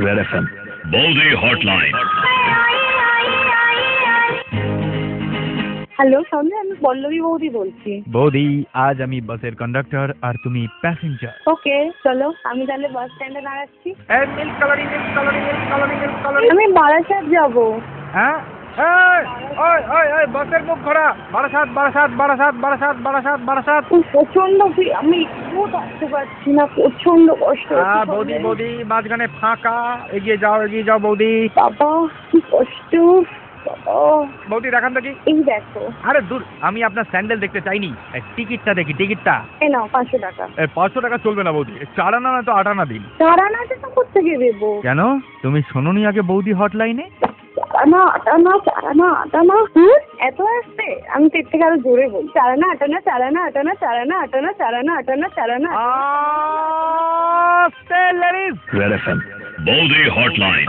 Red FM বৌদি hotline. Hello সন্ধ্যা, আমি পল্লবী বৌদি বলছি। বৌদি, আজ আমি বাসের কন্ডাক্টর আর তুমি প্যাসেঞ্জার। ওকে চলো, আমি তাহলে বাস স্ট্যান্ডে দাঁড়াচ্ছি। আমি বারাসাত যাব। হ্যাঁ, বাসের মুখ ঘোরা। বারাসাত বারাসাত বারাসাত বারাসাত বারাসাত বারাসাত। প্রচন্ড ভিড়, আমি একটু থাকতে পারছি না, প্রচন্ড কষ্ট হচ্ছে। বৌদি বৌদি, মাঝখানে ফাঁকা, এগিয়ে যাও এগিয়ে যাও বৌদি। বাবা কি কষ্ট বাবা। বৌদি দেখান তো কি। এই দেখো। আরে দূর, আমি আপনার স্যান্ডেল দেখতে চাইনি, টিকিটটা দেখি, টিকিটটা। এই নাও 500 টাকা। 500 টাকা চলবে না বৌদি, 4 আনা না তো 8 আনা দিন। 4 আনা তো কোথেকে দেবো? কেন, তুমি শোনোনি আগে বৌদি হটলাইনে? 4 আনা 8 আনা 4 আনা 8 আনা এত আসছে? আমি তো এর থেকে আরো জোরে বলি। 4 আনা 8 আনা 4 আনা 8 আনা 4 আনা 8 আনা 4 আনা 8 আনা 4 আনা। লেডিস, রেড এফএম বৌদি হটলাইন।